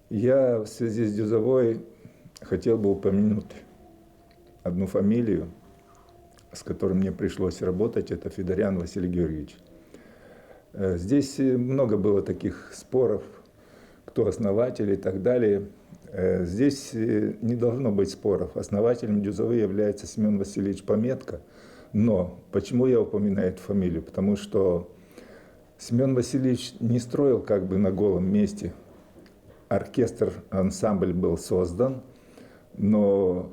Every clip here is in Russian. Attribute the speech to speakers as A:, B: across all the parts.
A: Я в связи с Дюзовой хотел бы упомянуть одну фамилию, с которой мне пришлось работать, это Федорян Василий Георгиевич. Здесь много было таких споров, кто основатель и так далее. Здесь не должно быть споров. Основателем Дюзовы является Семен Васильевич Пометко. Но почему я упоминаю эту фамилию? Потому что Семен Васильевич не строил как бы на голом месте. Оркестр, ансамбль был создан, но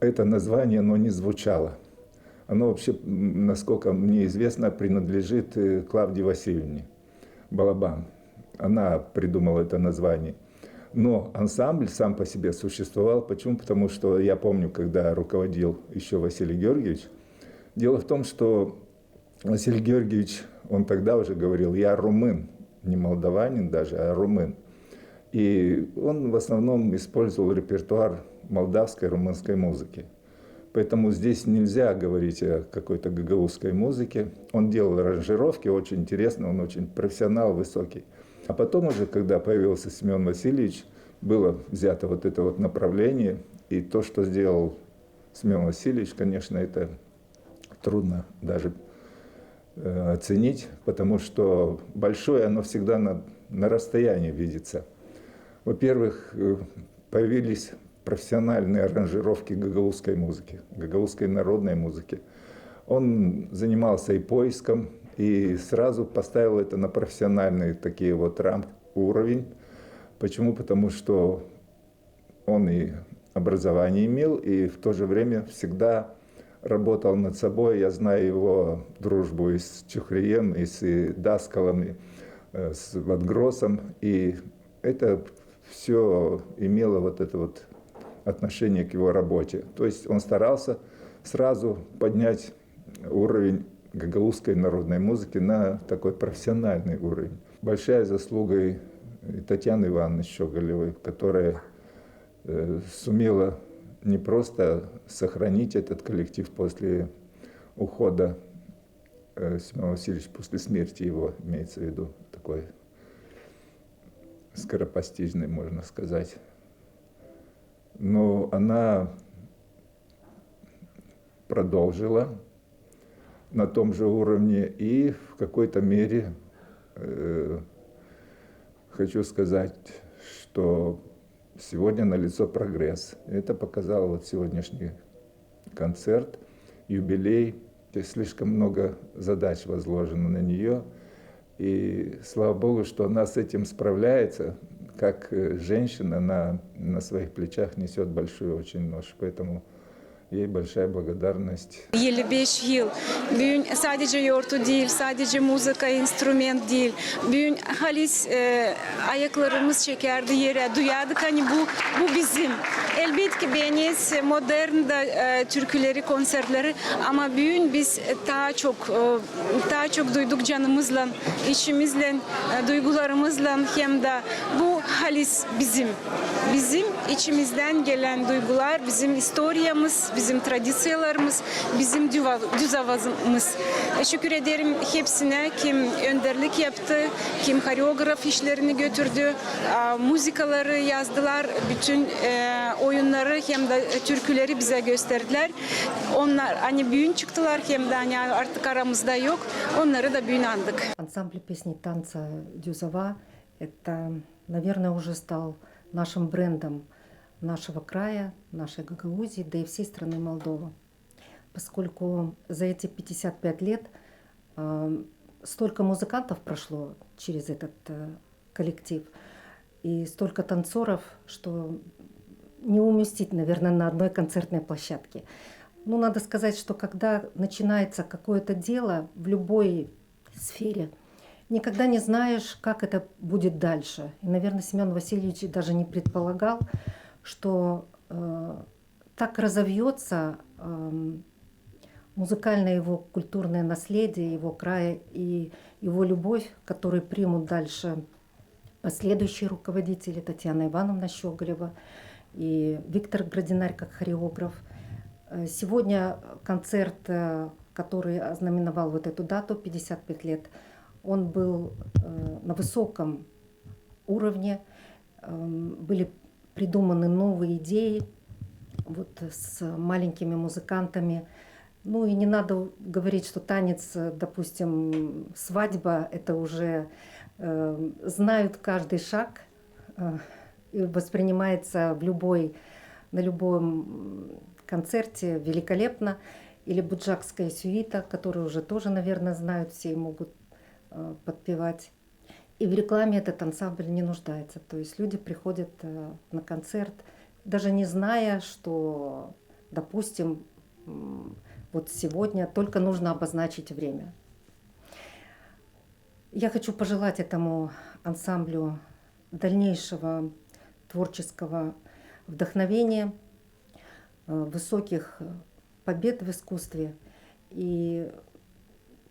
A: это название, оно не звучало. Оно вообще, насколько мне известно, принадлежит Клавдии Васильевне Балабан. Она придумала это название. Но ансамбль сам по себе существовал. Почему? Потому что я помню, когда руководил еще Василий Георгиевич. Дело в том, что Василий Георгиевич, он тогда уже говорил, я румын, не молдаванин даже, а румын. И он в основном использовал репертуар молдавской, румынской музыки. Поэтому здесь нельзя говорить о какой-то гагаузской музыке. Он делал аранжировки, очень интересно, он очень профессионал высокий. А потом уже, когда появился Семен Васильевич, было взято вот это вот направление. И то, что сделал Семен Васильевич, конечно, это трудно даже оценить, потому что большое оно всегда на расстоянии видится. Во-первых, появились профессиональные аранжировки гагаузской музыки, гагаузской народной музыки. Он занимался и поиском, и сразу поставил это на профессиональный такие вот уровень. Почему? Потому что он и образование имел, и в то же время всегда работал над собой. Я знаю его дружбу и с Чухрием, и с Даскалом, и с Ватгросом. И это все имело вот это вот отношение к его работе. То есть он старался сразу поднять уровень гагаузской народной музыки на такой профессиональный уровень. Большая заслуга и Татьяны Ивановны Щеголевой, которая сумела не просто сохранить этот коллектив после ухода Семена Васильевича, после смерти его, имеется в виду, такой скоропостижный, можно сказать. Но она продолжила на том же уровне и в какой-то мере хочу сказать, что сегодня налицо прогресс. Это показал вот сегодняшний концерт, юбилей. Слишком много задач возложено на нее. И слава Богу, что она с этим справляется. Как женщина, она на своих плечах несет большую очень нож. Поэтому ей большая благодарность.
B: 55 yıl. Bugün sadece yortu değil, sadece muzika, instrument değil. Bugün halis ayaklarımız çekerdi yere, duyardık hani bu bizim. Elbette ki beğeniyiz modern da türküleri, konserleri ama bugün biz daha çok duyduk canımızla, içimizle, duygularımızla hem de bu halis bizim. Bizim içimizden gelen duygular, bizim historiyamız, bizim tradisiyalarımız, bizim düzavazımız. Teşekkür ederim hepsine, kim önderlik yaptı, kim koreograf işlerini götürdü, muzikaları yazdılar, bütün oyunları hem de türküleri bize gösterdiler. Onlar hani büyün çıktılar hem de hani artık aramızda yok. Onları da büyün andık.
C: Ансамбль песни танца «Дюзова» – это, наверное, уже стал нашим брендом нашего края, нашей Гагаузии, да и всей страны Молдова. Поскольку за эти 55 лет столько музыкантов прошло через этот коллектив и столько танцоров, что не уместить, наверное, на одной концертной площадке. Ну, надо сказать, что когда начинается какое-то дело в любой сфере, никогда не знаешь, как это будет дальше. И, наверное, Семен Васильевич даже не предполагал, что так разовьется музыкальное его культурное наследие, его края и его любовь, которую примут дальше последующие руководители, Татьяна Ивановна Щеголева и Виктор Градинарь как хореограф. Сегодня концерт, который ознаменовал вот эту дату, 55 лет, он был на высоком уровне, были придуманы новые идеи вот с маленькими музыкантами. Ну и не надо говорить, что танец, допустим, свадьба, это уже знают каждый шаг и воспринимается на любом концерте великолепно. Или буджакская сюита, которую уже тоже, наверное, знают все и могут подпевать. И в рекламе этот ансамбль не нуждается. То есть люди приходят на концерт, даже не зная, что, допустим, вот сегодня только нужно обозначить время. Я хочу пожелать этому ансамблю дальнейшего творческого вдохновения, высоких побед в искусстве. И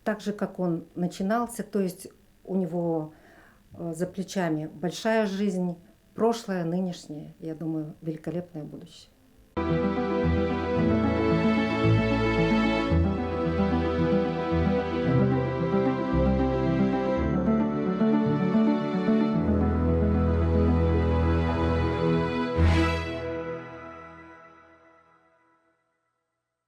C: так же, как он начинался, то есть у него за плечами большая жизнь, прошлое, нынешнее, я думаю, великолепное будущее.